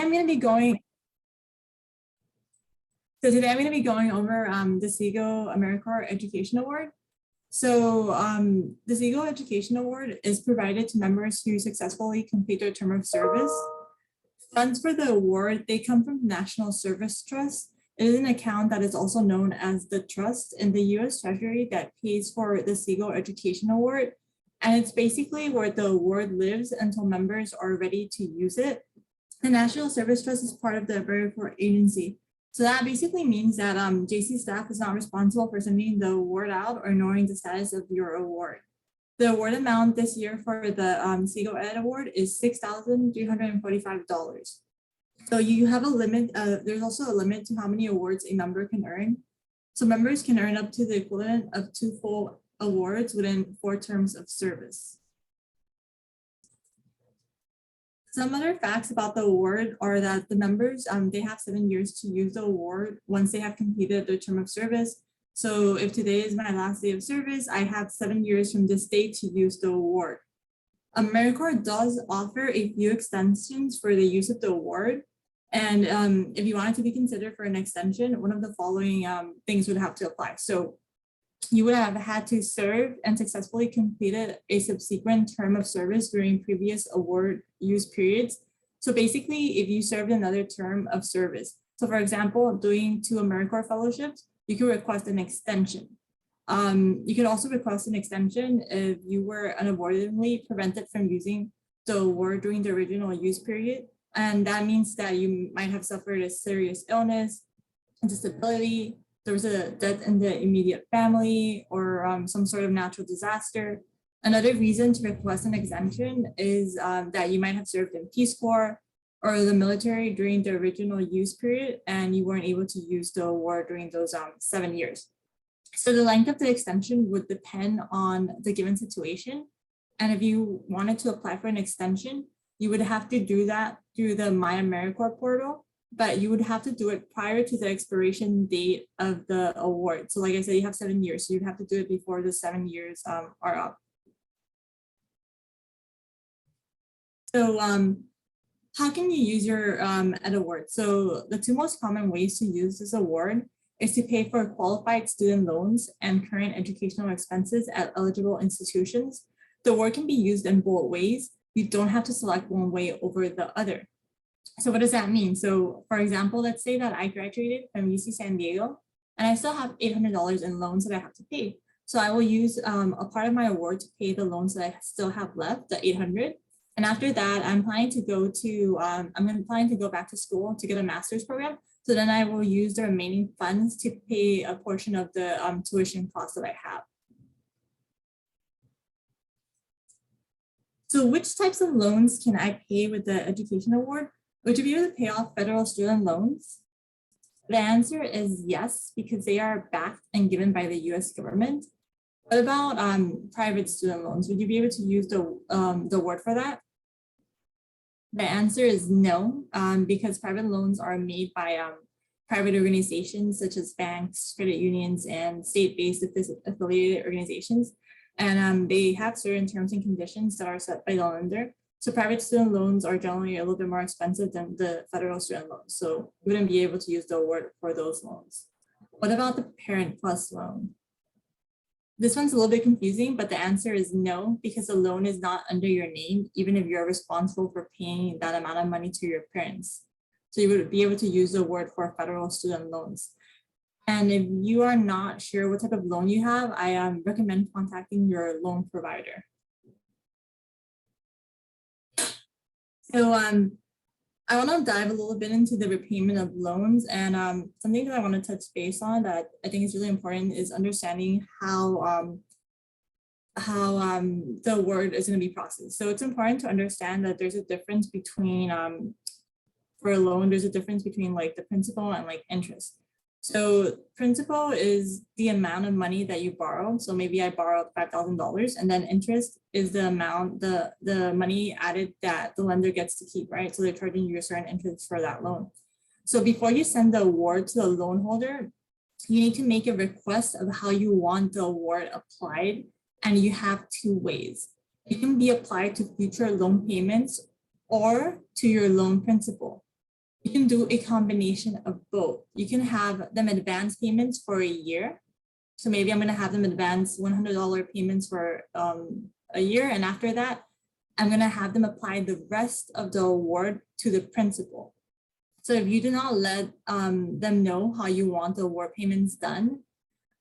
I'm going to be going over the SEGO AmeriCorps Education Award. So the SEGO Education Award is provided to members who successfully complete their term of service. Funds for the award, they come from the National Service Trust. It is an account that is also known as the trust in the US Treasury that pays for the SEGO Education Award. And it's basically where the award lives until members are ready to use it. The National Service Trust is part of the AmeriCorps agency. So that basically means that JC staff is not responsible for sending the award out or knowing the status of your award. The award amount this year for the SEGO Ed Award is $6,345. So you have a limit, there's also a limit to how many awards a member can earn. So members can earn up to the equivalent of 2 full awards within 4 terms of service. Some other facts about the award are that the members, they have 7 years to use the award once they have completed their term of service. So if today is my last day of service, I have 7 years from this date to use the award. AmeriCorps does offer a few extensions for the use of the award. And if you wanted to be considered for an extension, one of the following things would have to apply. So you would have had to serve and successfully completed a subsequent term of service during previous award use periods. So basically, if you served another term of service, so for example, doing 2 AmeriCorps fellowships, you can request an extension. You can also request an extension if you were unavoidably prevented from using the award during the original use period. And that means that you might have suffered a serious illness, disability, there was a death in the immediate family, or some sort of natural disaster. Another reason to request an exemption is that you might have served in Peace Corps or the military during the original use period, and you weren't able to use the award during those 7 years. So the length of the extension would depend on the given situation. And if you wanted to apply for an extension, you would have to do that through the My AmeriCorps portal, but you would have to do it prior to the expiration date of the award. So like I said, you have 7 years, so you'd have to do it before the 7 years are up. So how can you use your Ed Award? So the 2 most common ways to use this award is to pay for qualified student loans and current educational expenses at eligible institutions. The award can be used in both ways. You don't have to select one way over the other. So what does that mean? So for example, let's say that I graduated from UC San Diego and I still have $800 in loans that I have to pay. So I will use a part of my award to pay the loans that I still have left, the $800. And after that, I'm planning to go back to school to get a master's program. So then I will use the remaining funds to pay a portion of the tuition costs that I have. So which types of loans can I pay with the education award? Would you be able to pay off federal student loans? The answer is yes, because they are backed and given by the US government. What about private student loans? Would you be able to use the award for that? The answer is no, because private loans are made by private organizations such as banks, credit unions, and state-based affiliated organizations. And they have certain terms and conditions that are set by the lender. So private student loans are generally a little bit more expensive than the federal student loans. So you wouldn't be able to use the award for those loans. What about the Parent Plus loan? This one's a little bit confusing, but the answer is no, because the loan is not under your name, even if you're responsible for paying that amount of money to your parents. So you would be able to use the award for federal student loans. And if you are not sure what type of loan you have, I recommend contacting your loan provider. So I want to dive a little bit into the repayment of loans, and something that I want to touch base on that I think is really important is understanding how the award is going to be processed. So it's important to understand that there's a difference between for a loan, there's a difference between like the principal and like interest. So principal is the amount of money that you borrow. So maybe I borrowed $5,000, and then interest is the amount, the money added that the lender gets to keep, right? So they're charging you a certain interest for that loan. So before you send the award to the loan holder, you need to make a request of how you want the award applied. And you have 2 ways. It can be applied to future loan payments or to your loan principal. You can do a combination of both. You can have them advance payments for a year. So maybe I'm going to have them advance $100 payments for a year. And after that, I'm going to have them apply the rest of the award to the principal. So if you do not let them know how you want the award payments done,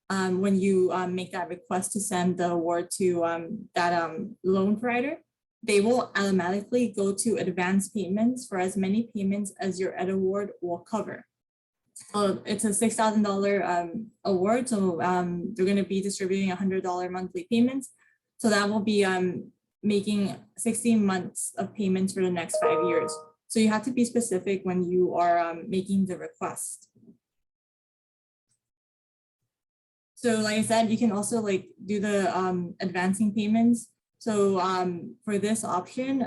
when you make that request to send the award to that loan provider, they will automatically go to advance payments for as many payments as your ed award will cover. It's a $6,000 award, so they're going to be distributing $100 monthly payments. So that will be making 16 months of payments for the next 5 years. So you have to be specific when you are making the request. So like I said, you can also like do the advancing payments. So for this option,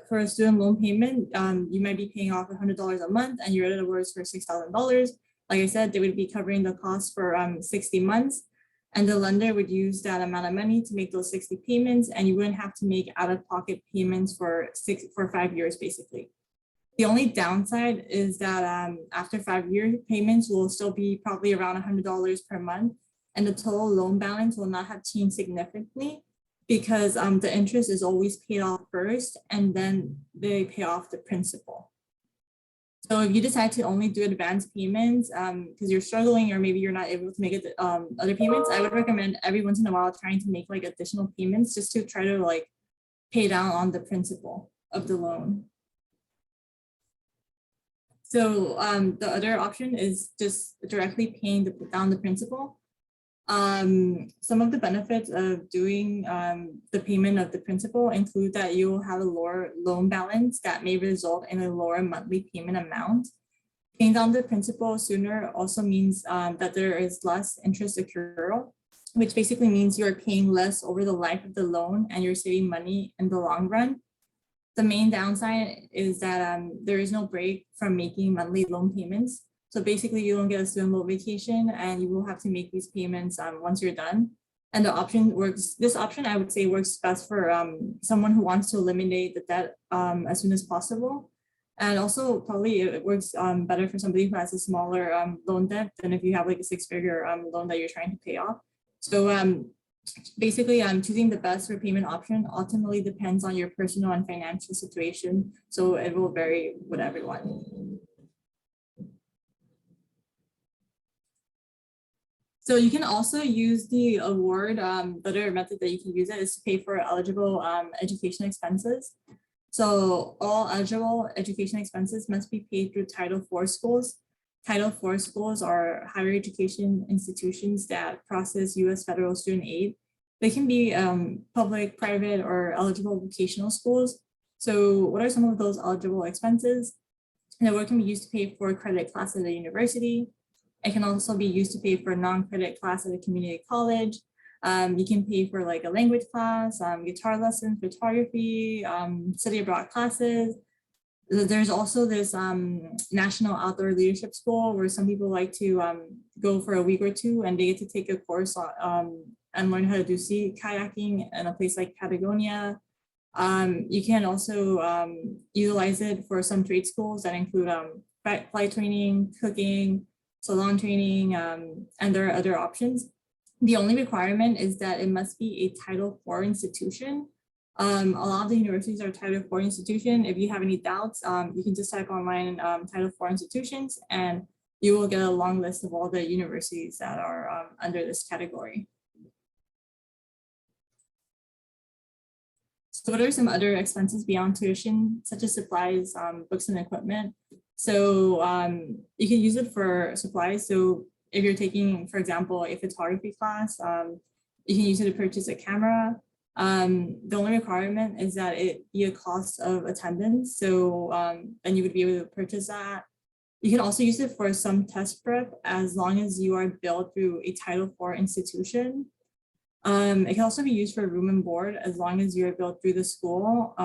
for a student loan payment, you might be paying off $100 a month and your other words for $6,000. Like I said, they would be covering the cost for 60 months. And the lender would use that amount of money to make those 60 payments, and you wouldn't have to make out-of-pocket payments for 5 years, basically. The only downside is that after 5 years, payments will still be probably around $100 per month, and the total loan balance will not have changed significantly because the interest is always paid off first, and then they pay off the principal. So if you decide to only do advanced payments because you're struggling or maybe you're not able to make it other payments, I would recommend every once in a while trying to make like additional payments just to try to like pay down on the principal of the loan. So the other option is just directly paying down the principal. Some of the benefits of doing the payment of the principal include that you will have a lower loan balance that may result in a lower monthly payment amount. Paying down the principal sooner also means that there is less interest accrual, which basically means you're paying less over the life of the loan and you're saving money in the long run. The main downside is that there is no break from making monthly loan payments. So basically you don't get a student loan vacation and you will have to make these payments once you're done. And this option I would say works best for someone who wants to eliminate the debt as soon as possible. And also probably it works better for somebody who has a smaller loan debt than if you have like a 6-figure loan that you're trying to pay off. So basically choosing the best repayment option ultimately depends on your personal and financial situation. So it will vary with everyone. So you can also use the award. The other method that you can use it is to pay for eligible education expenses. So all eligible education expenses must be paid through Title IV schools. Title IV schools are higher education institutions that process U.S. federal student aid. They can be public, private, or eligible vocational schools. So what are some of those eligible expenses? The award can be used to pay for a credit class at a university. It can also be used to pay for a non-credit class at a community college. You can pay for like a language class, guitar lessons, photography, study abroad classes. There's also this National Outdoor Leadership School where some people like to go for a week or two and they get to take a course and learn how to do sea kayaking in a place like Patagonia. You can also utilize it for some trade schools that include flight training, cooking, salon training, and there are other options. The only requirement is that it must be a Title IV institution. A lot of the universities are Title IV institution. If you have any doubts, you can just type online Title IV institutions and you will get a long list of all the universities that are under this category. So what are some other expenses beyond tuition, such as supplies, books and equipment? So you can use it for supplies. So if you're taking, for example, a photography class, you can use it to purchase a camera. The only requirement is that it be a cost of attendance. So then you would be able to purchase that. You can also use it for some test prep as long as you are billed through a Title IV institution. It can also be used for room and board as long as you're billed through the school.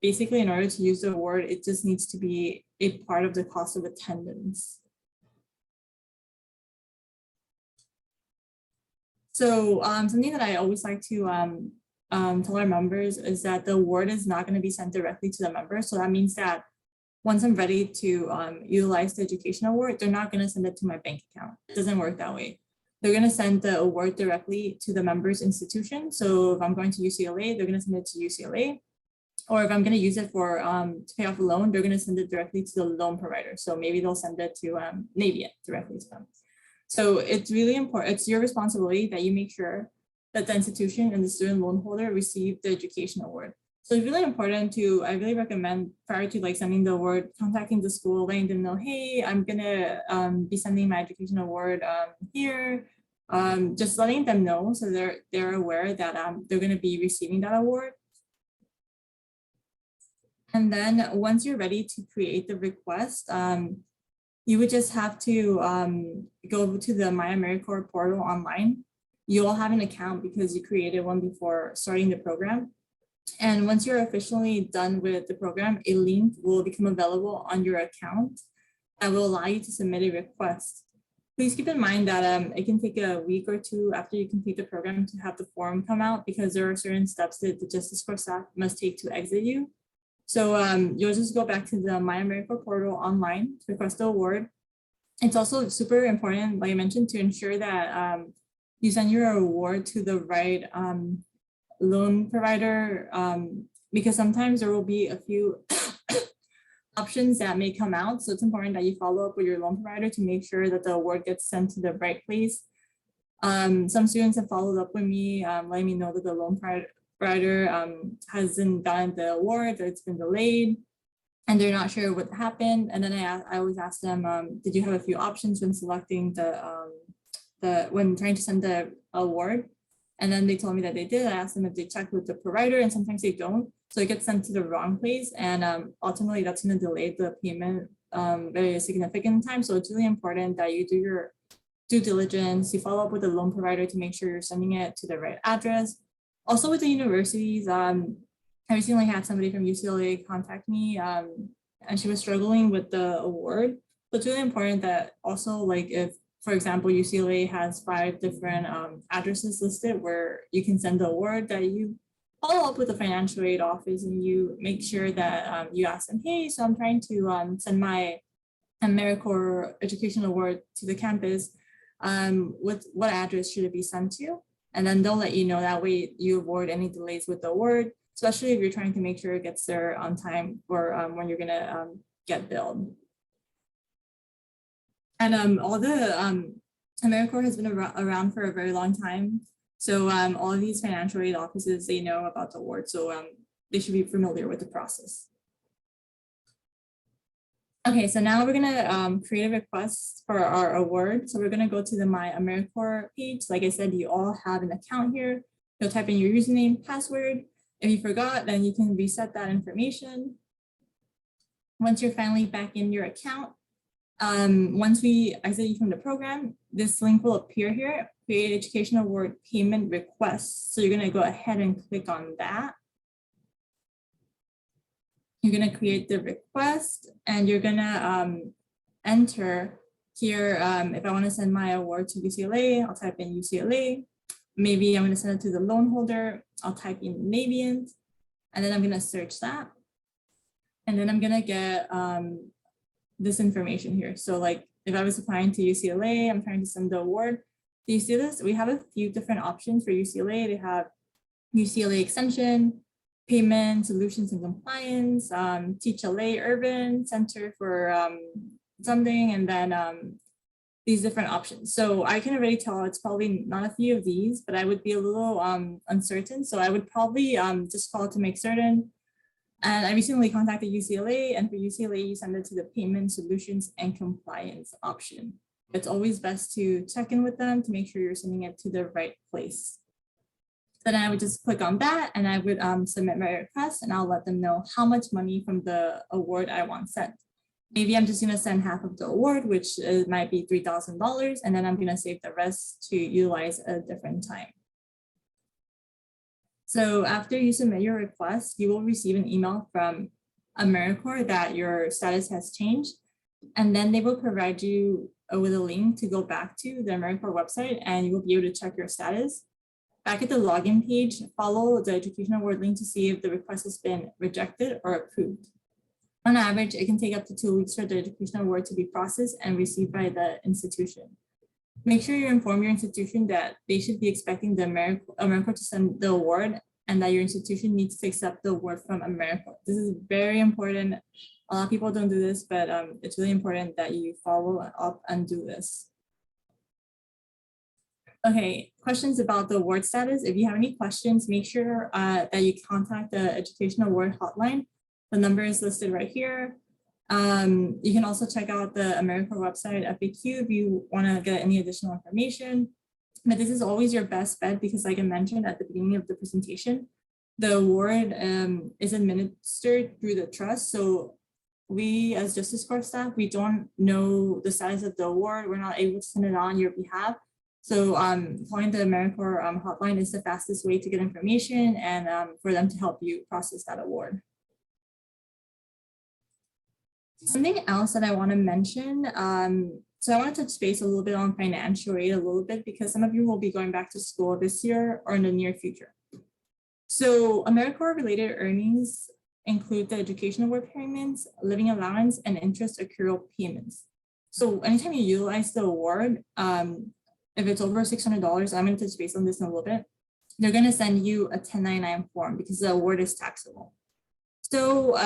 Basically, in order to use the award, it just needs to be a part of the cost of attendance. So something that I always like to tell our members is that the award is not going to be sent directly to the members. So that means that once I'm ready to utilize the education award, they're not going to send it to my bank account. It doesn't work that way. They're going to send the award directly to the member's institution. So if I'm going to UCLA, they're going to send it to UCLA. Or if I'm going to use it for to pay off a loan, they're going to send it directly to the loan provider. So maybe they'll send it to Navient directly to them. So it's really important. It's your responsibility that you make sure that the institution and the student loan holder receive the education award. So it's really important to, I really recommend prior to like sending the award, contacting the school, letting them know, hey, I'm gonna be sending my education award here. Just letting them know so they're aware that they're gonna be receiving that award. And then once you're ready to create the request, you would just have to go to the My AmeriCorps portal online. You all have an account because you created one before starting the program. And once you're officially done with the program, a link will become available on your account that will allow you to submit a request. Please keep in mind that it can take a week or two after you complete the program to have the form come out because there are certain steps that the Justice Corps staff must take to exit you. So you'll just go back to the My AmeriCorps portal online to request the award. It's also super important, like I mentioned, to ensure that you send your award to the right loan provider because sometimes there will be a few options that may come out. So it's important that you follow up with your loan provider to make sure that the award gets sent to the right place. Some students have followed up with me, letting me know that the loan provider hasn't gotten the award, that it's been delayed, and they're not sure what happened. And then I always ask them, did you have a few options when selecting when trying to send the award? And then they told me that they did. I asked them if they checked with the provider, and sometimes they don't. So it gets sent to the wrong place. And ultimately, that's going to delay the payment very significant time. So it's really important that you do your due diligence, you follow up with the loan provider to make sure you're sending it to the right address. Also with the universities, I recently had somebody from UCLA contact me and she was struggling with the award. So it's really important that also like if, for example, UCLA has 5 different addresses listed where you can send the award, that you follow up with the financial aid office and you make sure that you ask them, hey, so I'm trying to send my AmeriCorps Education Award to the campus. What address should it be sent to? And then they'll let you know. That way you avoid any delays with the award, especially if you're trying to make sure it gets there on time for when you're gonna get billed. And all the AmeriCorps has been around for a very long time. So all of these financial aid offices, they know about the award. So they should be familiar with the process. Okay, so now we're gonna create a request for our award. So we're gonna go to the My AmeriCorps page. Like I said, you all have an account here. You'll type in your username, password. If you forgot, then you can reset that information. Once you're finally back in your account, once we exit you from the program, this link will appear here, Create Education Award Payment Request. So you're gonna go ahead and click on that. You're gonna create the request and you're gonna enter here. If I wanna send my award to UCLA, I'll type in UCLA. Maybe I'm gonna send it to the loan holder. I'll type in Navient and then I'm gonna search that. And then I'm gonna get this information here. So like if I was applying to UCLA, I'm trying to send the award. Do you see this? We have a few different options for UCLA. They have UCLA Extension, Payment Solutions and Compliance, Teach LA Urban Center for something, and then these different options. So I can already tell it's probably not a few of these, but I would be a little uncertain. So I would probably just call to make certain. And I recently contacted UCLA, and for UCLA, you send it to the Payment Solutions and Compliance option. It's always best to check in with them to make sure you're sending it to the right place. Then I would just click on that and I would submit my request and I'll let them know how much money from the award I want sent. Maybe I'm just gonna send half of the award, which might be $3,000, and then I'm gonna save the rest to utilize a different time. So after you submit your request, you will receive an email from AmeriCorps that your status has changed, and then they will provide you with a link to go back to the AmeriCorps website and you will be able to check your status. Back at the login page, follow the Education Award link to see if the request has been rejected or approved. On average, it can take up to 2 weeks for the educational award to be processed and received by the institution. Make sure you inform your institution that they should be expecting the AmeriCorps to send the award and that your institution needs to accept the award from AmeriCorps. This is very important. A lot of people don't do this, but it's really important that you follow up and do this. Okay, questions about the award status. If you have any questions, make sure that you contact the Educational Award Hotline. The number is listed right here. You can also check out the AmeriCorps website FAQ if you want to get any additional information. But this is always your best bet because, like I mentioned at the beginning of the presentation, the award is administered through the trust. So we as Justice Corps staff, we don't know the status of the award. We're not able to send it on your behalf. So calling the AmeriCorps hotline is the fastest way to get information and for them to help you process that award. Something else that I want to mention, so I want to touch base a little bit on financial aid a little bit because some of you will be going back to school this year or in the near future. So AmeriCorps related earnings include the educational award payments, living allowance, and interest accrual payments. So anytime you utilize the award, if it's over $600, I'm going to touch base on this in a little bit, they're going to send you a 1099 form because the award is taxable. So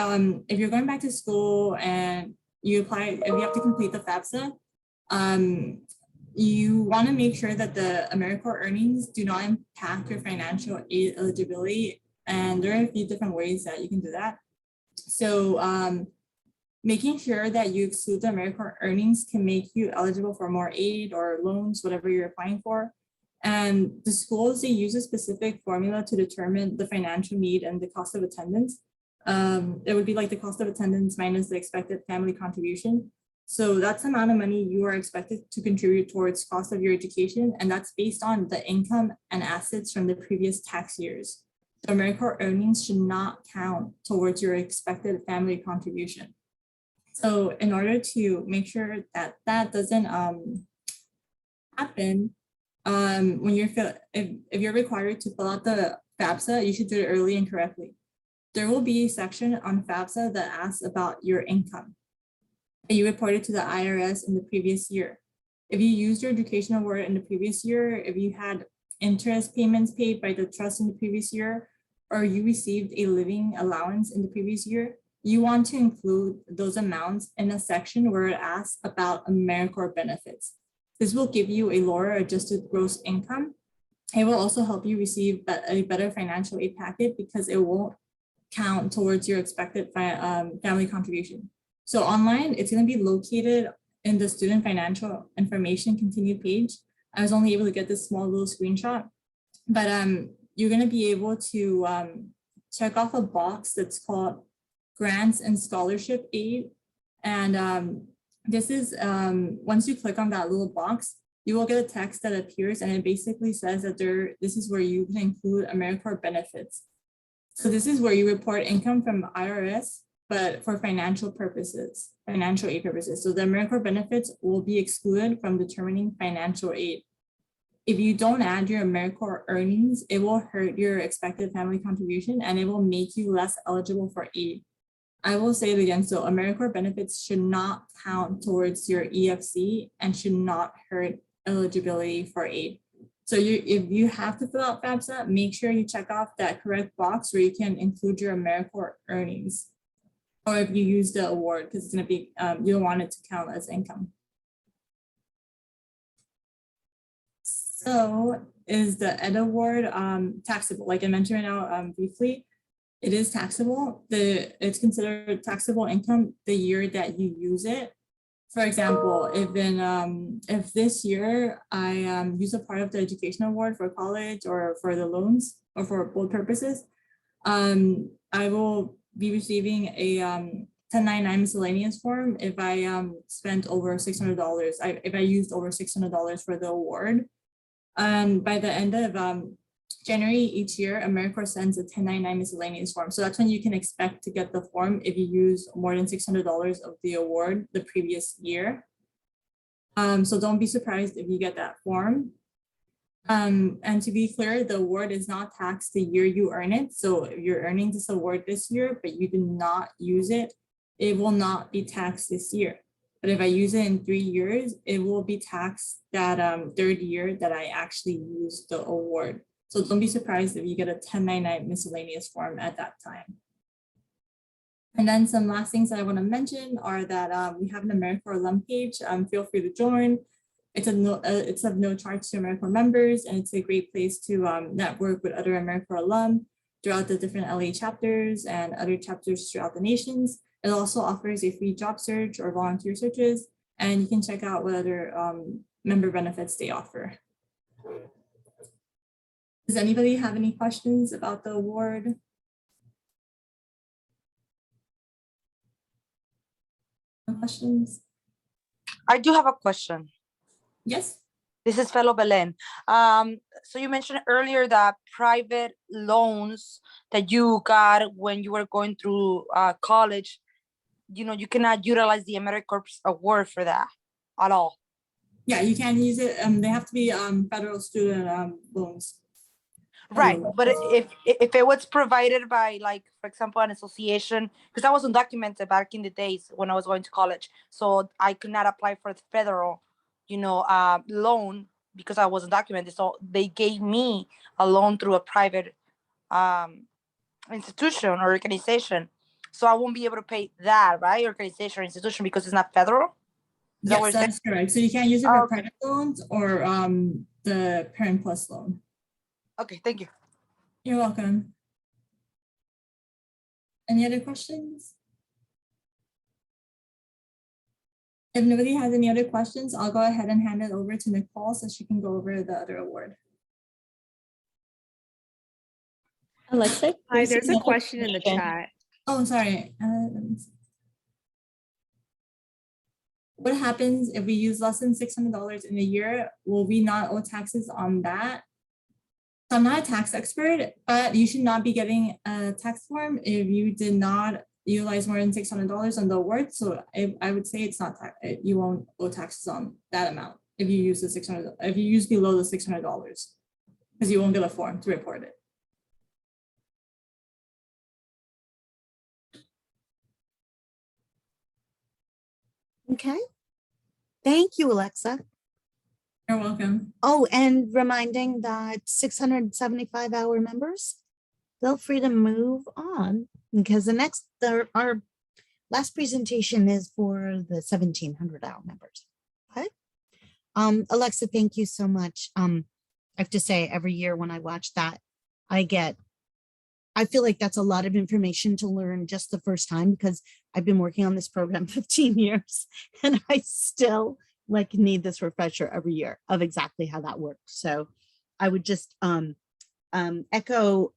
if you're going back to school and you apply, if you have to complete the FAFSA, you want to make sure that the AmeriCorps earnings do not impact your financial aid eligibility. And there are a few different ways that you can do that. So making sure that you exclude the AmeriCorps earnings can make you eligible for more aid or loans, whatever you're applying for. And the schools, they use a specific formula to determine the financial need and the cost of attendance. It would be like the cost of attendance minus the expected family contribution. So that's the amount of money you are expected to contribute towards cost of your education. And that's based on the income and assets from the previous tax years. So AmeriCorps earnings should not count towards your expected family contribution. So in order to make sure that that doesn't happen, when if you're required to fill out the FAFSA, you should do it early and correctly. There will be a section on FAFSA that asks about your income that you reported to the IRS in the previous year. If you used your educational award in the previous year, if you had interest payments paid by the trust in the previous year, or you received a living allowance in the previous year, you want to include those amounts in a section where it asks about AmeriCorps benefits. This will give you a lower adjusted gross income. It will also help you receive a better financial aid packet because it won't count towards your expected family contribution. So online, it's going to be located in the student financial information continued page. I was only able to get this small little screenshot, but you're going to be able to check off a box that's called grants and scholarship aid. And this is, once you click on that little box, you will get a text that appears and it basically says that this is where you can include AmeriCorps benefits. So this is where you report income from IRS, but for financial purposes, financial aid purposes. So the AmeriCorps benefits will be excluded from determining financial aid. If you don't add your AmeriCorps earnings, it will hurt your expected family contribution and it will make you less eligible for aid. I will say it again, so AmeriCorps benefits should not count towards your EFC and should not hurt eligibility for aid. So if you have to fill out FAFSA, make sure you check off that correct box where you can include your AmeriCorps earnings. Or if you use the award, because it's going to be, you don't want it to count as income. So is the Ed Award taxable? Like I mentioned right now briefly, it is taxable. It's considered taxable income the year that you use it. For example, if this year I use a part of the education award for college or for the loans or for both purposes, I will be receiving a 1099 miscellaneous form if I spent over $600. If I used over $600 for the award. By the end of January each year, AmeriCorps sends a 1099 miscellaneous form. So that's when you can expect to get the form if you use more than $600 of the award the previous year. So don't be surprised if you get that form. And to be clear, the award is not taxed the year you earn it. So if you're earning this award this year, but you did not use it it will not be taxed this year. But if I use it in 3 years, it will be taxed that third year that I actually use the award. So don't be surprised if you get a 1099 miscellaneous form at that time. And then some last things that I want to mention are that we have an AmeriCorps alum page. Feel free to join. It's of no charge to AmeriCorps members, and it's a great place to network with other AmeriCorps alum throughout the different LA chapters and other chapters throughout the nations. It also offers a free job search or volunteer searches, and you can check out what other member benefits they offer. Does anybody have any questions about the award? No questions? I do have a question. Yes. This is fellow Belen. So you mentioned earlier that private loans that you got when you were going through college, you know, you cannot utilize the AmeriCorps award for that at all. Yeah, you can use it. They have to be federal student loans. Right, but if it was provided by, like, for example, an association, because I was undocumented back in the days when I was going to college, so I could not apply for the federal, you know, loan because I wasn't documented. So they gave me a loan through a private institution or organization. So I won't be able to pay that, right? Organization or institution because it's not federal. Yes, that's correct. So you can't use it for okay. private loans or the Parent Plus loan. Okay, thank you. You're welcome. Any other questions? If nobody has any other questions, I'll go ahead and hand it over to Nicole so she can go over the other award. Alexa, hi, there's a question in the chat. Oh, sorry. What happens if we use less than $600 in a year? Will we not owe taxes on that? So I'm not a tax expert, but you should not be getting a tax form if you did not utilize more than $600 on the award. So I would say it's not tax. You won't owe taxes on that amount if you use the $600. If you use below the $600, because you won't get a form to report it. Okay. Thank you, Alexa. You're welcome. Oh, and reminding that 675-hour members, feel free to move on because our last presentation is for the 1,700-hour members. Okay. Alexa, thank you so much. I have to say, every year when I watch that, I feel like that's a lot of information to learn just the first time because I've been working on this program 15 years and I still need this refresher every year of exactly how that works. So I would just echo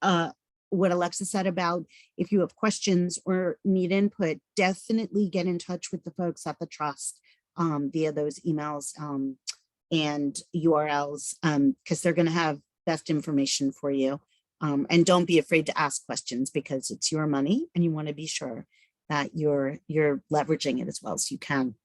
what Alexa said about if you have questions or need input, definitely get in touch with the folks at the trust via those emails and URLs because they're going to have best information for you. And don't be afraid to ask questions because it's your money and you want to be sure that you're leveraging it as well as you can.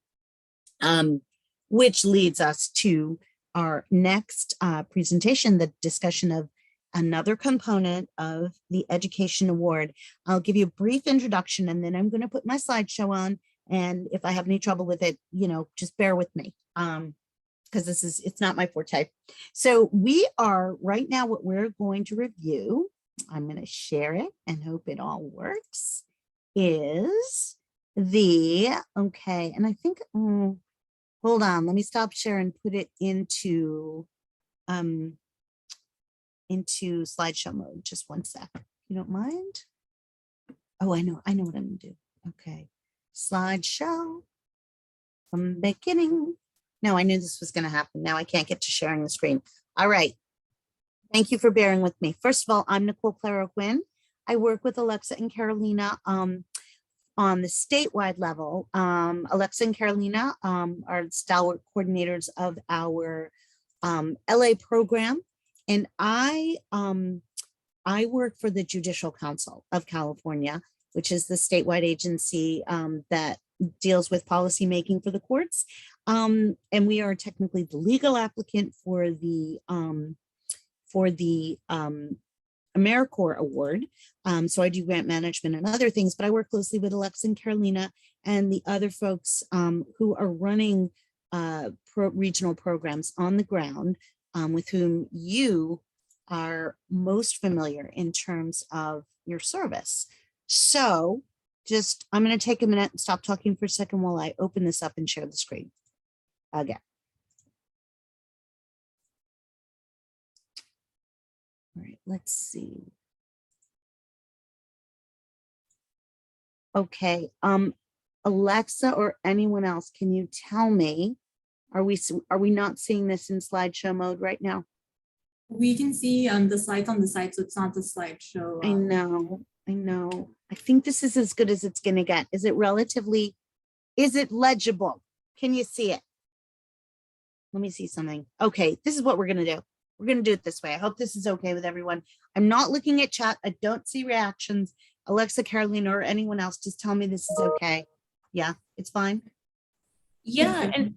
Which leads us to our next presentation, the discussion of another component of the Education Award. I'll give you a brief introduction and then I'm going to put my slideshow on. And if I have any trouble with it, just bear with me. Because it's not my forte. So we are right now, what we're going to review, I'm going to share it and hope it all works, is okay. And I think, hold on, let me stop sharing and put it into slideshow mode. Just one sec, if you don't mind. Oh, I know what I'm going to do. Okay, slideshow from the beginning. No, I knew this was going to happen. Now I can't get to sharing the screen. All right. Thank you for bearing with me. First of all, I'm Nicole Claro-Quinn. I work with Alexa and Carolina on the statewide level. Alexa and Carolina are stalwart coordinators of our LA program. And I work for the Judicial Council of California, which is the statewide agency that deals with policy making for the courts. And we are technically the legal applicant for the AmeriCorps award. So I do grant management and other things, but I work closely with Alexa and Carolina and the other folks who are running regional programs on the ground, with whom you are most familiar in terms of your service. So just, I'm going to take a minute and stop talking for a second while I open this up and share the screen again. All right, let's see. Okay, Alexa or anyone else, can you tell me, are we not seeing this in slideshow mode right now? We can see the slides on the side, so it's not the slideshow. I know. I think this is as good as it's gonna get. Is it relatively, is it legible? Can you see it? Let me see something. Okay, this is what we're gonna do. We're gonna do it this way. I hope this is okay with everyone. I'm not looking at chat. I don't see reactions. Alexa, Carolina, or anyone else, just tell me this is okay. Yeah, it's fine. Yeah, and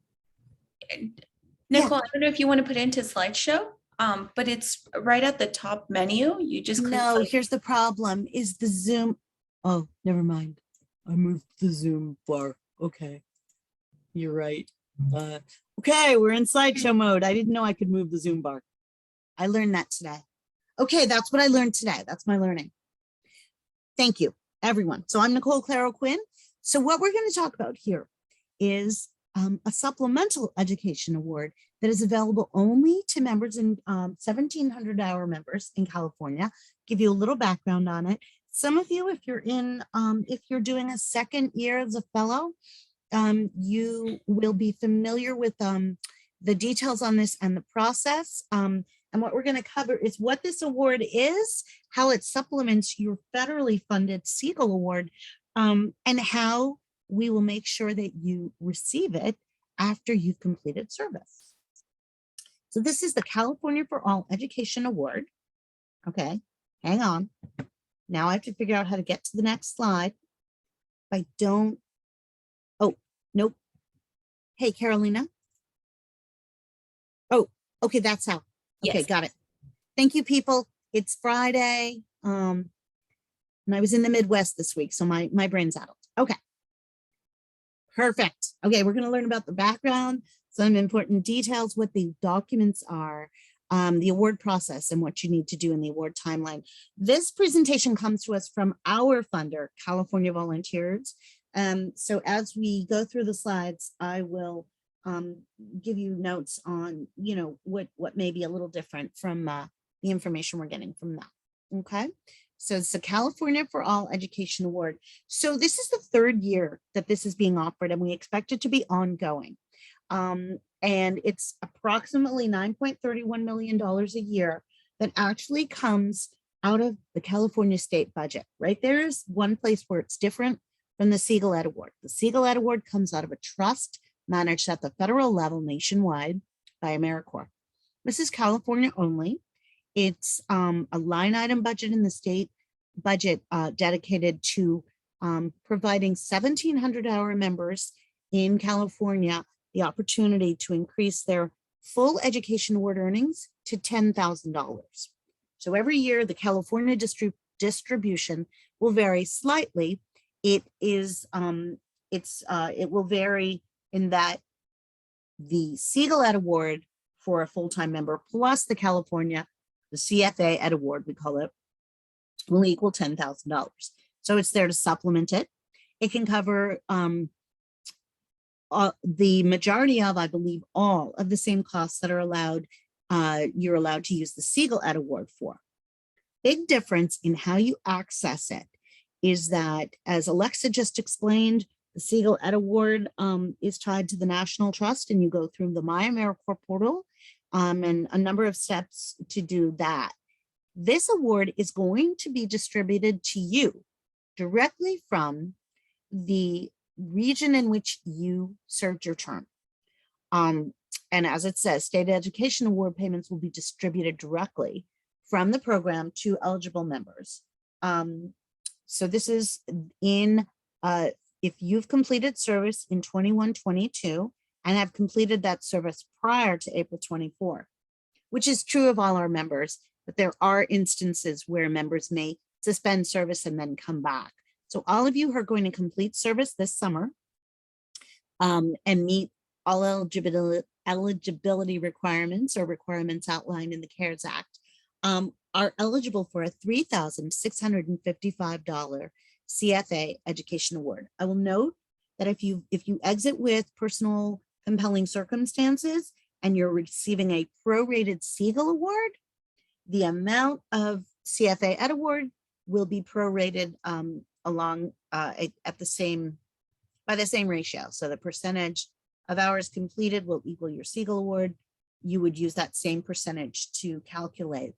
Nicole, I don't know if you want to put it into slideshow, but it's right at the top menu. You just click No, like- here's the problem is the Zoom. Oh, never mind. I moved the Zoom bar. Okay. You're right. Okay, we're in slideshow mode. I didn't know I could move the Zoom bar. I learned that today. Okay, that's what I learned today. That's my learning. Thank you, everyone. So I'm Nicole Claro Quinn. So what we're going to talk about here is a supplemental education award that is available only to members in 1,700-hour members in California. Give you a little background on it. Some of you, if you're doing a second year as a fellow, you will be familiar with the details on this and the process. And what we're going to cover is what this award is, how it supplements your federally funded Siegel Award, and how we will make sure that you receive it after you've completed service. So this is the California for All Education Award. Okay, hang on. Now I have to figure out how to get to the next slide. If I don't, oh, nope. Hey, Carolina. Oh, okay, that's how. Okay, Yes. got it. Thank you, people. It's Friday. And I was in the Midwest this week, so my brain's addled. Okay. Perfect. Okay, we're going to learn about the background, some important details, what the documents are, the award process, and what you need to do in the award timeline. This presentation comes to us from our funder, California Volunteers. So as we go through the slides, I will give you notes on, what may be a little different from the information we're getting from that. Okay. So it's the California for All Education Award. So this is the third year that this is being offered, and we expect it to be ongoing. And it's approximately $9.31 million a year that actually comes out of the California state budget. Right there is one place where it's different from the Siegel Ed Award. The Siegel Ed Award comes out of a trust managed at the federal level nationwide by AmeriCorps. This is California only. It's a line item budget in the state budget dedicated to providing 1,700-hour members in California the opportunity to increase their full education award earnings to $10,000. So every year the California distribution will vary slightly. It will vary in that the Siegel Ed Award for a full-time member plus the California, the CFA Ed Award, we call it, will equal $10,000. So it's there to supplement it. It can cover the majority of, I believe, all of the same costs that are allowed, you're allowed to use the Siegel Ed Award for. Big difference in how you access it is that, as Alexa just explained, the Siegel Ed Award is tied to the National Trust, and you go through the My AmeriCorps portal and a number of steps to do that. This award is going to be distributed to you directly from the region in which you served your term. And as it says, state education award payments will be distributed directly from the program to eligible members. So this is in, if you've completed service in 21-22 and have completed that service prior to April 24, which is true of all our members, but there are instances where members may suspend service and then come back. So all of you who are going to complete service this summer and meet all eligibility requirements or requirements outlined in the CARES Act are eligible for a $3,655 CFA Education Award. I will note that if you exit with personal compelling circumstances and you're receiving a prorated Siegel Award, the amount of CFA Ed Award will be prorated along at the same, by the same ratio. So the percentage of hours completed will equal your Siegel Award. You would use that same percentage to calculate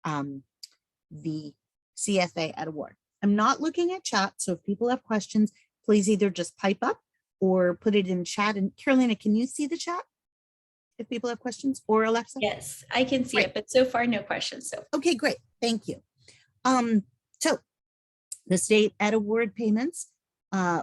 the CFA Ed Award. I'm not looking at chat, so if people have questions, please either just pipe up or put it in chat. And Carolina, can you see the chat if people have questions, or Alexa? Yes, I can see Great. it, but so far no questions. So Okay, great. Thank you. So the state Ed Award payments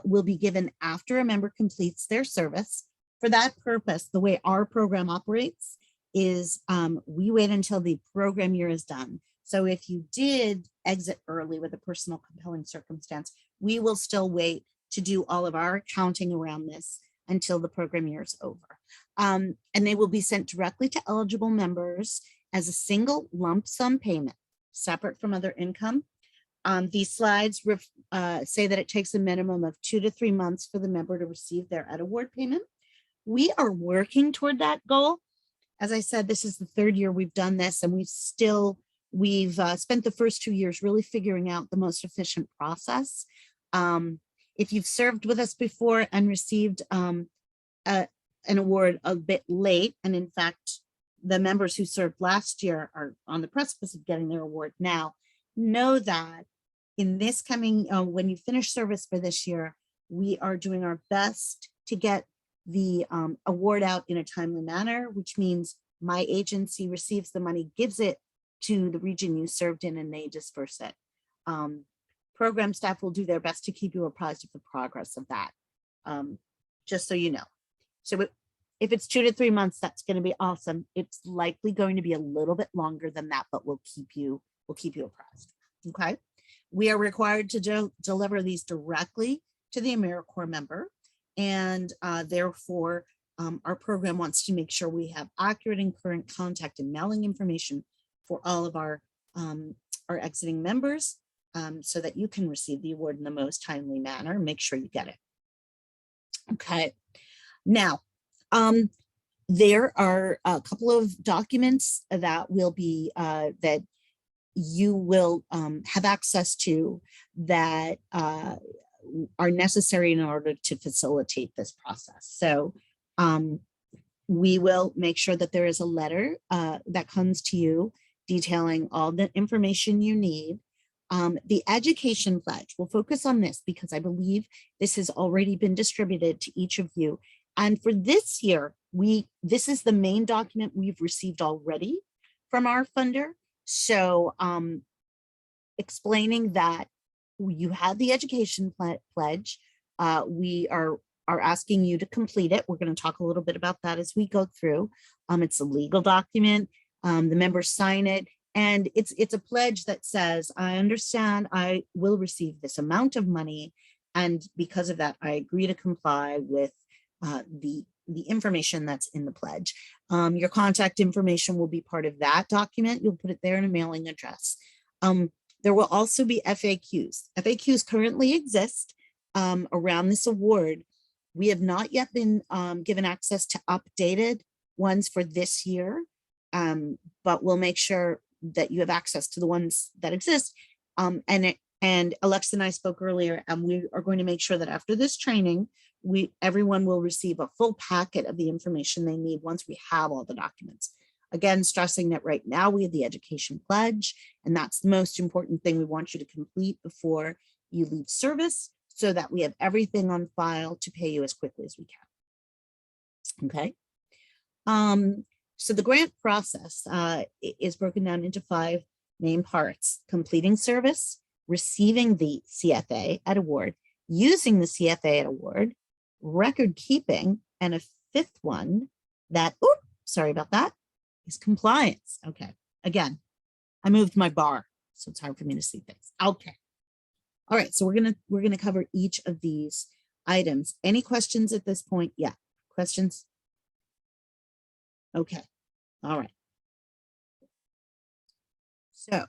will be given after a member completes their service. For that purpose, the way our program operates is we wait until the program year is done. So if you did exit early with a personal compelling circumstance, we will still wait to do all of our accounting around this until the program year is over. And they will be sent directly to eligible members as a single lump sum payment, separate from other income. These slides say that it takes a minimum of 2 to 3 months for the member to receive their Ed Award payment. We are working toward that goal. As I said, this is the 3rd year we've done this, and we've spent the first 2 years really figuring out the most efficient process. If you've served with us before and received an award a bit late, and in fact, the members who served last year are on the precipice of getting their award now, know that in this coming, when you finish service for this year, we are doing our best to get the award out in a timely manner, which means my agency receives the money, gives it to the region you served in, and they disperse it. Program staff will do their best to keep you apprised of the progress of that, just so you know. So if it's 2 to 3 months, that's going to be awesome. It's likely going to be a little bit longer than that, but we'll keep you apprised. Okay. We are required to deliver these directly to the AmeriCorps member, and therefore our program wants to make sure we have accurate and current contact and mailing information for all of our exiting members, so that you can receive the award in the most timely manner. Make sure you get it. Okay. Now, there are a couple of documents that will be that you will have access to that are necessary in order to facilitate this process. So we will make sure that there is a letter that comes to you detailing all the information you need. The education pledge, we'll focus on this because I believe this has already been distributed to each of you. And for this year, this is the main document we've received already from our funder. So explaining that you had the education pledge, we are asking you to complete it. We're going to talk a little bit about that as we go through. It's a legal document. The members sign it, and it's a pledge that says, I understand I will receive this amount of money, and because of that, I agree to comply with the information that's in the pledge. Your contact information will be part of that document. You'll put it there in a mailing address. There will also be FAQs. FAQs currently exist around this award. We have not yet been given access to updated ones for this year, but we'll make sure that you have access to the ones that exist. And Alexa and I spoke earlier, and we are going to make sure that after this training, everyone will receive a full packet of the information they need once we have all the documents. Again, stressing that right now we have the education pledge, and that's the most important thing we want you to complete before you leave service, so that we have everything on file to pay you as quickly as we can. Okay. So the grant process is broken down into 5 main parts: completing service, receiving the CFA Ed Award, using the CFA Ed Award, record keeping, and a 5th one that, sorry about that, is compliance. Okay, again, I moved my bar, so it's hard for me to see things. Okay. All right, so we're gonna cover each of these items. Any questions at this point? Yeah, questions? Okay, all right. So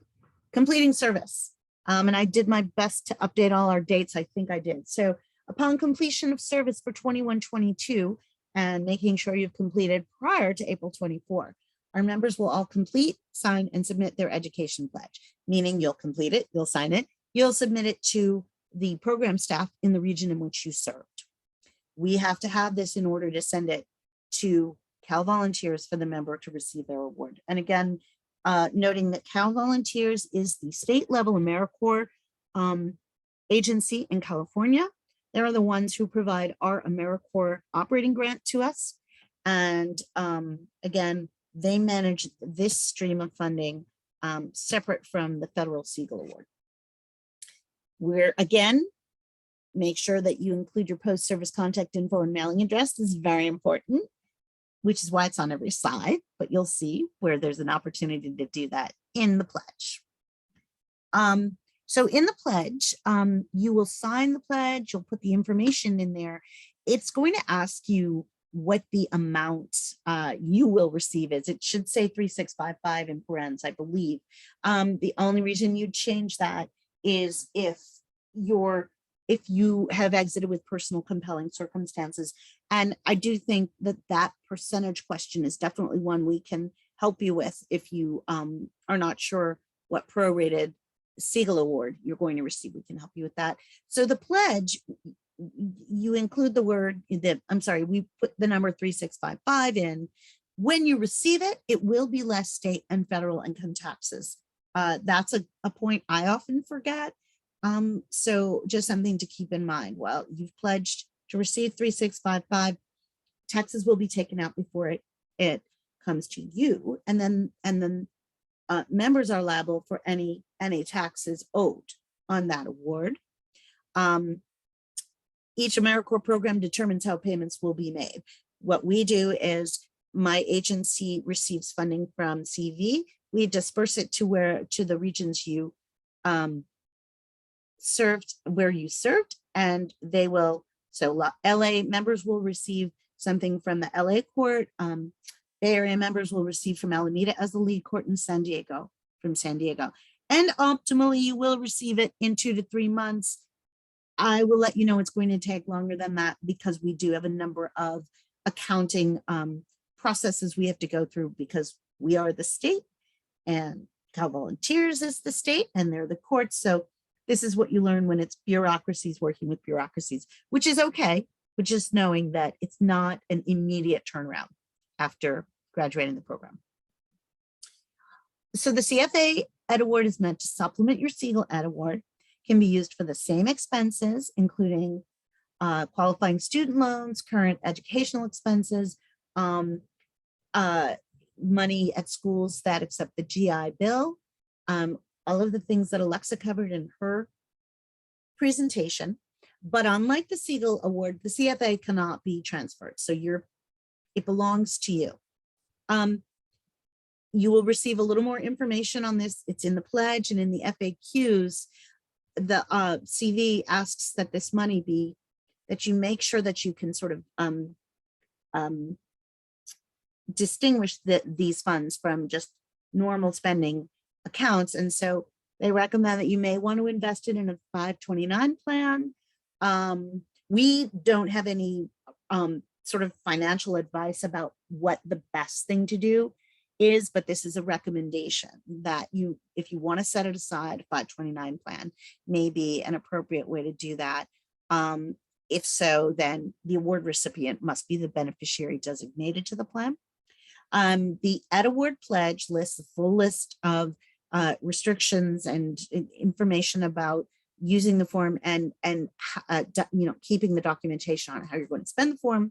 completing service. And I did my best to update all our dates. I think I did. So upon completion of service for 21-22 and making sure you've completed prior to April 24, our members will all complete, sign, and submit their education pledge, meaning you'll complete it, you'll sign it, you'll submit it to the program staff in the region in which you served. We have to have this in order to send it to Cal Volunteers for the member to receive their award. And again, noting that Cal Volunteers is the state level AmeriCorps agency in California. They're the ones who provide our AmeriCorps operating grant to us. And again, they manage this stream of funding separate from the federal Siegel Award. We're again, make sure that you include your post-service contact info and mailing address. This is very important, which is why it's on every slide, but you'll see where there's an opportunity to do that in the pledge. So in the pledge, you will sign the pledge, you'll put the information in there. It's going to ask you what the amount you will receive is. It should say 3655 in parentheses, I believe. The only reason you'd change that is if you have exited with personal compelling circumstances. And I do think that that percentage question is definitely one we can help you with if you are not sure what prorated Siegel Award you're going to receive. We can help you with that. So the pledge, you include the word, we put the number 3655 in. When you receive it, it will be less state and federal income taxes. That's a point I often forget. So just something to keep in mind. Well, you've pledged to receive 3655, taxes will be taken out before it comes to you. And then members are liable for any taxes owed on that award. Each AmeriCorps program determines how payments will be made. What we do is my agency receives funding from CV. We disperse it to the regions you served, where you served, and they will, so LA members will receive something from the LA court. Bay Area members will receive from Alameda as the lead court in San Diego, from San Diego. And optimally, you will receive it in 2 to 3 months. I will let you know it's going to take longer than that because we do have a number of accounting processes we have to go through because we are the state and Cal Volunteers is the state and they're the courts. So this is what you learn when it's bureaucracies working with bureaucracies, which is okay, but just knowing that it's not an immediate turnaround after graduating the program. So the CFA Ed Award is meant to supplement your Siegel Ed Award, can be used for the same expenses, including qualifying student loans, current educational expenses, money at schools that accept the GI Bill, all of the things that Alexa covered in her presentation. But unlike the Siegel Award, the CFA cannot be transferred. So it belongs to you. You will receive a little more information on this. It's in the pledge and in the FAQs. The CV asks that this money be, that you make sure that you can sort of distinguish these funds from just normal spending accounts. And so they recommend that you may want to invest it in a 529 plan. We don't have any sort of financial advice about what the best thing to do is, but this is a recommendation that if you want to set it aside, a 529 plan may be an appropriate way to do that. If so, then the award recipient must be the beneficiary designated to the plan. The Ed Award pledge lists a full list of restrictions and information about using the form and keeping the documentation on how you're going to spend the form.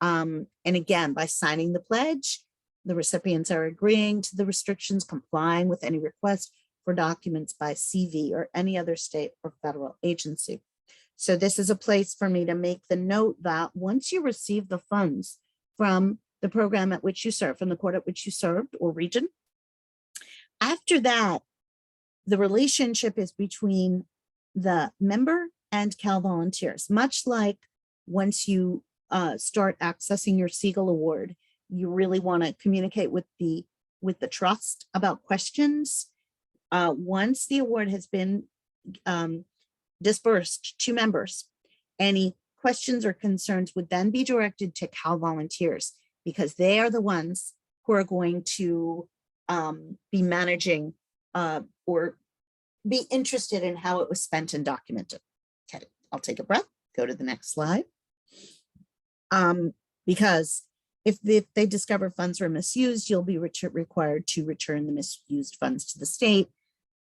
And again, by signing the pledge, the recipients are agreeing to the restrictions, complying with any request for documents by CV or any other state or federal agency. So this is a place for me to make the note that once you receive the funds from the program at which you serve, from the court at which you served or region, After that, the relationship is between the member and Cal Volunteers, much like once you start accessing your Siegel Award, you really want to communicate with the trust about questions. Once the award has been dispersed to members, any questions or concerns would then be directed to Cal Volunteers, because they are the ones who are going to be managing or be interested in how it was spent and documented. Okay, I'll take a breath, go to the next slide. Because if they discover funds were misused, you'll be required to return the misused funds to the state.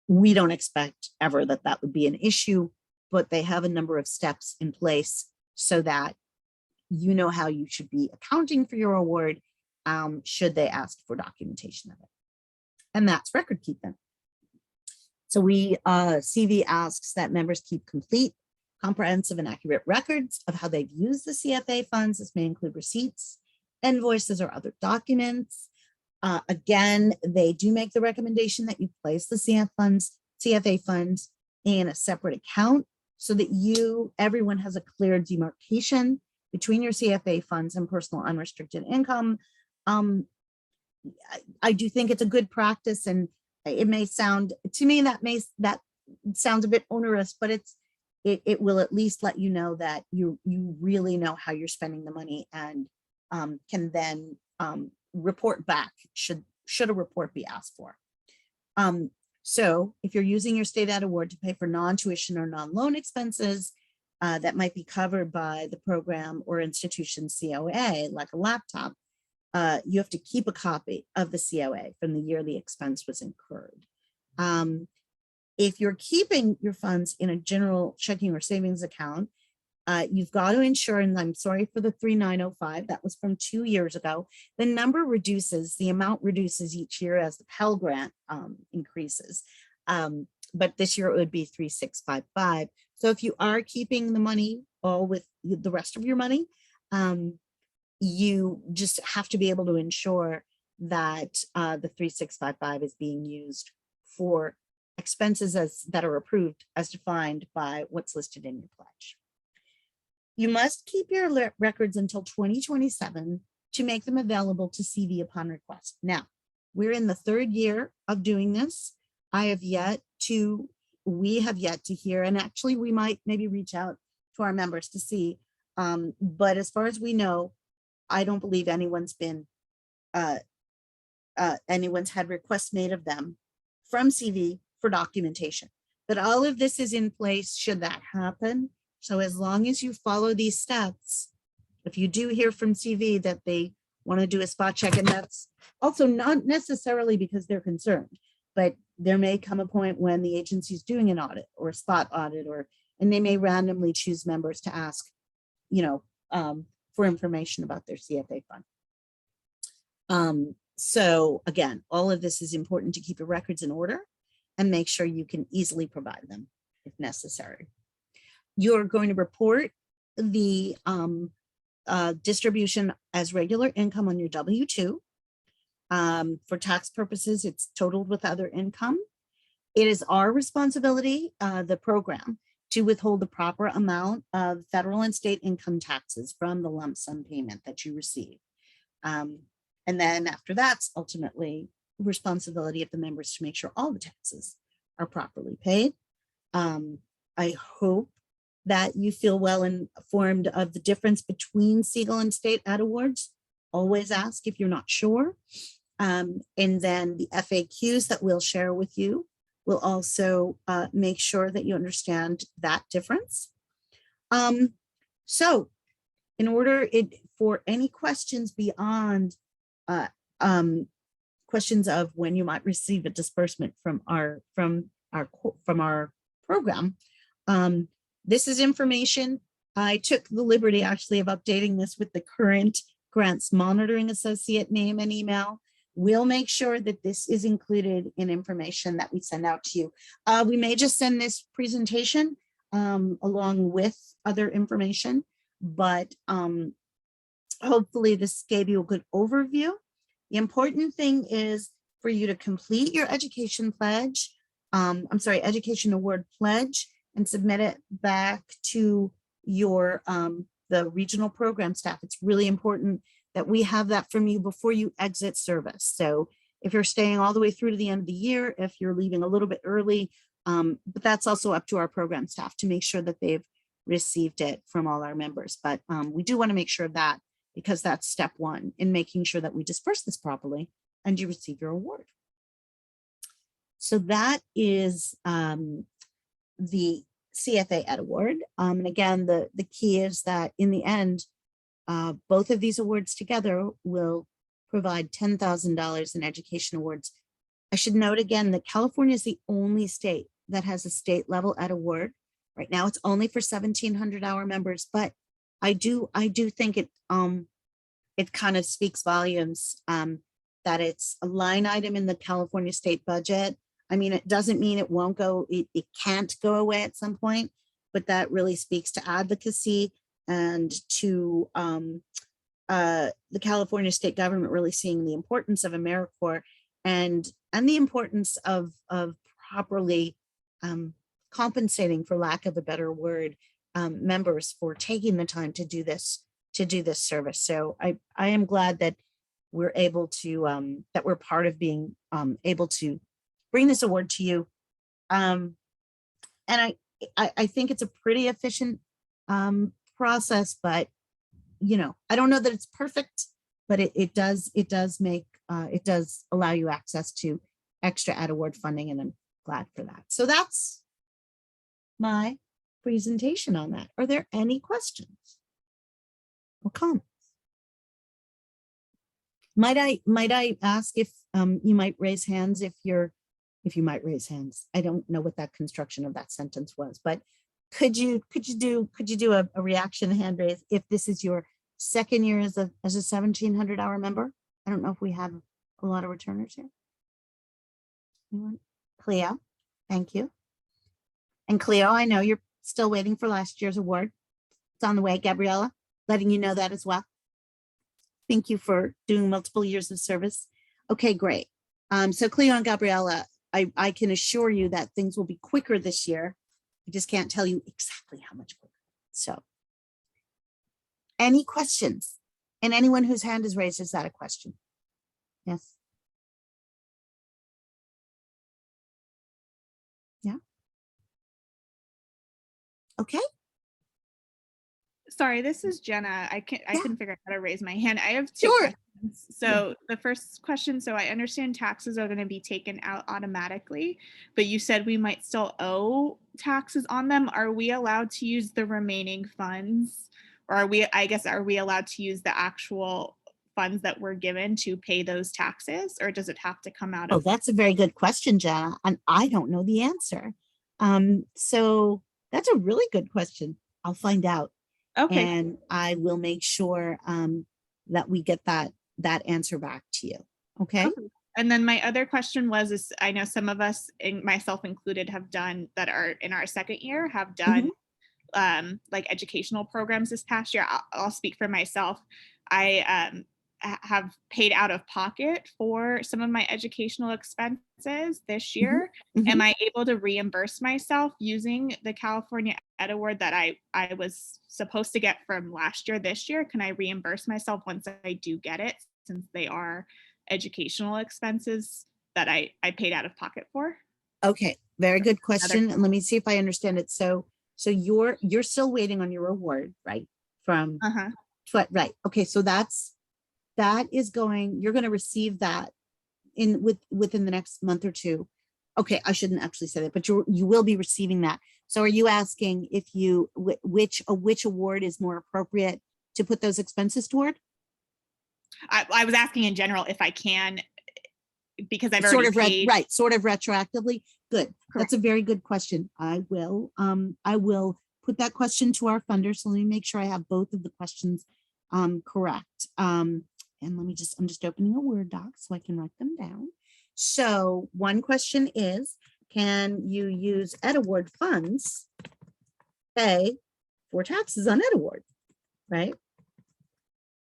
We don't expect ever that would be an issue, but they have a number of steps in place so that you know how you should be accounting for your award should they ask for documentation of it. And that's record keeping. So CV asks that members keep complete, comprehensive, and accurate records of how they've used the CFA funds. This may include receipts, invoices, or other documents. Again, they do make the recommendation that you place the CFA funds in a separate account so that everyone has a clear demarcation between your CFA funds and personal unrestricted income. I do think it's a good practice, and it may sound, to me, that sounds a bit onerous, but it will at least let you know that you really know how you're spending the money, and can then report back should a report be asked for. So if you're using your state aid award to pay for non-tuition or non-loan expenses that might be covered by the program or institution COA, like a laptop, you have to keep a copy of the COA from the year the expense was incurred. If you're keeping your funds in a general checking or savings account, you've got to ensure, and I'm sorry for the 3905, that was from 2 years ago, the amount reduces each year as the Pell Grant increases. But this year it would be 3655. So if you are keeping the money all with the rest of your money, you just have to be able to ensure that the 3655 is being used for expenses that are approved as defined by what's listed in your pledge. You must keep your records until 2027 to make them available to CV upon request. Now, we're in the 3rd year of doing this. We have yet to hear, and actually we might maybe reach out to our members to see, but as far as we know, I don't believe anyone's had requests made of them from CV for documentation. But all of this is in place should that happen. So as long as you follow these steps, if you do hear from CV that they want to do a spot check, and that's also not necessarily because they're concerned, but there may come a point when the agency's doing an audit or a spot audit, and they may randomly choose members to ask, for information about their CFA fund. So again, all of this is important to keep your records in order and make sure you can easily provide them if necessary. You're going to report the distribution as regular income on your W-2. For tax purposes, it's totaled with other income. It is our responsibility, the program, to withhold the proper amount of federal and state income taxes from the lump sum payment that you receive. And then after that's ultimately the responsibility of the members to make sure all the taxes are properly paid. I hope that you feel well informed of the difference between Siegel and state aid awards. Always ask if you're not sure. And then the FAQs that we'll share with you will also make sure that you understand that difference. So in order for any questions beyond questions of when you might receive a disbursement from our program, this is information. I took the liberty actually of updating this with the current grants monitoring associate name and email. We'll make sure that this is included in information that we send out to you. We may just send this presentation along with other information, but hopefully this gave you a good overview. The important thing is for you to complete your education pledge. I'm sorry, education award pledge, and submit it back to your the regional program staff. It's really important that we have that from you before you exit service. So if you're staying all the way through to the end of the year, if you're leaving a little bit early, but that's also up to our program staff to make sure that they've received it from all our members. But we do want to make sure of that, because that's step one in making sure that we disperse this properly and you receive your award. So that is the CFA Ed Award. And again, the key is that in the end, both of these awards together will provide $10,000 in education awards. I should note again that California is the only state that has a state level Ed Award. Right now, it's only for 1,700-hour members, but I do think it kind of speaks volumes that it's a line item in the California state budget. I mean, it doesn't mean it won't go, it can't go away at some point, but that really speaks to advocacy and to the California state government really seeing the importance of AmeriCorps and the importance of properly compensating, for lack of a better word, members for taking the time to do this service. So I am glad that we're able to that we're part of being able to bring this award to you. And I think it's a pretty efficient process, but you know, I don't know that it's perfect, but it does allow you access to extra Ed Award funding, and I'm glad for that. So that's my presentation on that. Are there any questions or comments? Might I ask if you might raise hands if you might raise hands? I don't know what that construction of that sentence was, but could you do a reaction hand raise if this is your second year as a 1,700-hour member? I don't know if we have a lot of returners here. Anyone? Cleo, thank you. And Cleo, I know you're still waiting for last year's award. It's on the way. Gabriella, letting you know that as well. Thank you for doing multiple years of service. Okay, great. So Cleo and Gabriella, I can assure you that things will be quicker this year. I just can't tell you exactly how much quicker. So any questions? And anyone whose hand is raised, is that a question? Yes. Yeah. Okay. Sorry, this is Jenna. I couldn't figure out how to raise my hand. I have two Sure. questions. So the first question, so I understand taxes are going to be taken out automatically, but you said we might still owe taxes on them. Are we allowed to use the remaining funds? Or are we allowed to use the actual funds that were given to pay those taxes? Or does it have to come out Oh, of? that's a very good question, Jenna, and I don't know the answer. So that's a really good question. I'll find out. Okay. And I will make sure that we get that answer back to you. Okay. Okay. And then my other question was, I know some of us, myself included, have done that are in our second year, have done like educational programs this past year. I'll speak for myself. I have paid out of pocket for some of my educational expenses this year. Am I able to reimburse myself using the California Ed Award that I was supposed to get from last year this year? Can I reimburse myself once I do get it, since they are educational expenses that I paid out of pocket for? Okay, very good question. And let me see if I understand it. So you're still waiting on your award, right? From right. Okay, so you're going to receive that within the next month or two. Okay, I shouldn't actually say that, but you will be receiving that. So are you asking if which award is more appropriate to put those expenses toward? I was asking in general if I can, because I've already sort of paid. Right, sort of retroactively. Good. Correct. That's a very good question. I will put that question to our funder. So let me make sure I have both of the questions correct. And I'm just opening a Word doc so I can write them down. So one question is, can you use Ed Award funds pay for taxes on Ed Award, right?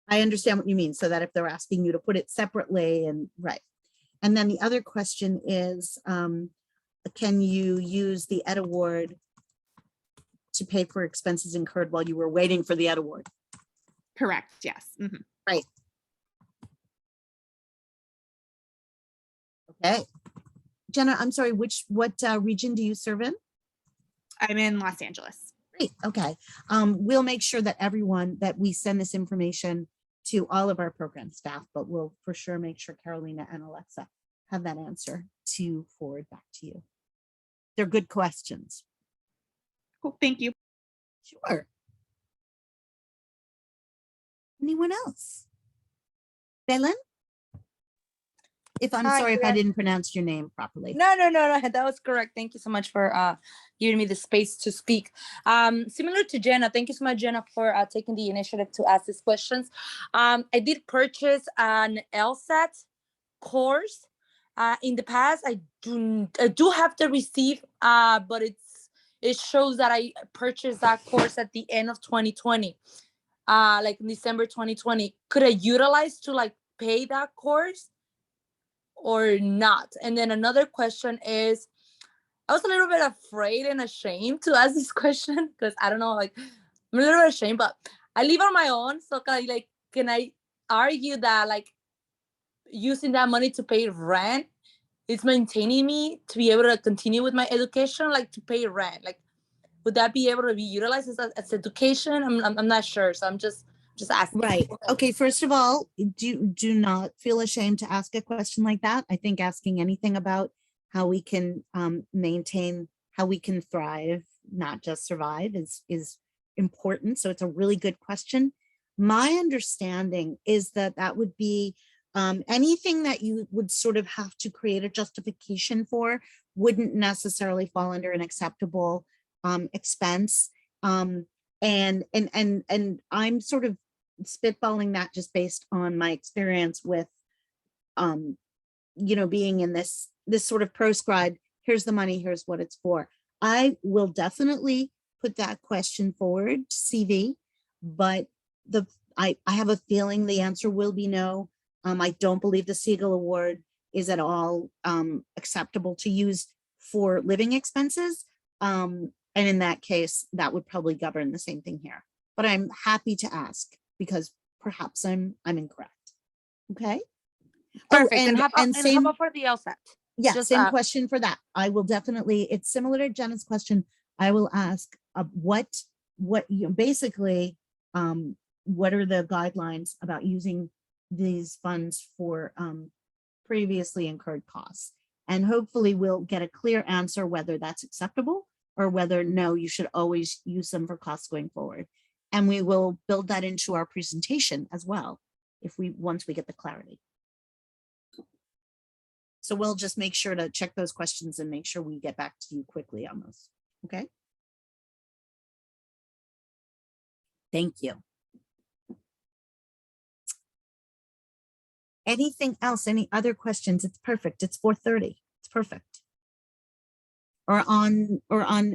I understand what you mean. So that if they're asking you to put it separately and right. And then the other question is, can you use the Ed Award to pay for expenses incurred while you were waiting for the Ed Award? Correct, yes. Mhm. Right. Okay. Jenna, I'm sorry, what region do you serve in? I'm in Los Angeles. Great, okay. We'll make sure that we send this information to all of our program staff, but we'll for sure make sure Carolina and Alexa have that answer to forward back to you. They're good questions. Cool, thank you. Sure. Anyone else? Belen? I'm Hi, sorry if I yes. didn't pronounce your name properly. No, that was correct. Thank you so much for giving me the space to speak. Similar to Jenna, thank you so much, Jenna, for taking the initiative to ask these questions. I did purchase an LSAT course in the past. I do have the receipt, but it shows that I purchased that course at the end of 2020, like in December 2020. Could I utilize to like pay that course or not? And then another question is, I was a little bit afraid and ashamed to ask this question because I don't know, like I'm a little bit ashamed, but I live on my own. So can I argue that like using that money to pay rent is maintaining me to be able to continue with my education, like to pay rent? Like, would that be able to be utilized as education? I'm not sure. So I'm just asking. Right. Okay. First of all, do not feel ashamed to ask a question like that. I think asking anything about how we can maintain, how we can thrive, not just survive, is important. So it's a really good question. My understanding is that that would be anything that you would sort of have to create a justification for wouldn't necessarily fall under an acceptable expense. And I'm sort of spitballing that just based on my experience with, being in this sort of proscribed, here's the money, here's what it's for. I will definitely put that question forward to CV, but I have a feeling the answer will be no. I don't believe the Siegel Award is at all acceptable to use for living expenses. And in that case, that would probably govern the same thing here. But I'm happy to ask because perhaps I'm incorrect. Okay. Perfect. Oh, and how about for the LSAT? Yeah, Just, same question for that. I will definitely, it's similar to Jenna's question. I will ask what basically, what are the guidelines about using these funds for previously incurred costs? And hopefully we'll get a clear answer whether that's acceptable or whether no, you should always use them for costs going forward. And we will build that into our presentation as well, once we get the clarity. So we'll just make sure to check those questions and make sure we get back to you quickly on those. Okay. Thank you. Anything else? Any other questions? It's perfect. It's 4:30. It's perfect. Or on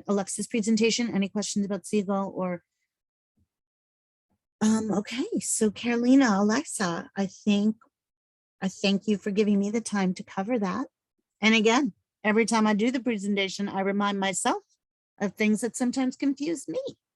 Alexa's presentation, any questions about Siegel or okay, so Carolina, Alexa, I thank you for giving me the time to cover that. And again, every time I do the presentation, I remind myself of things that sometimes confuse me.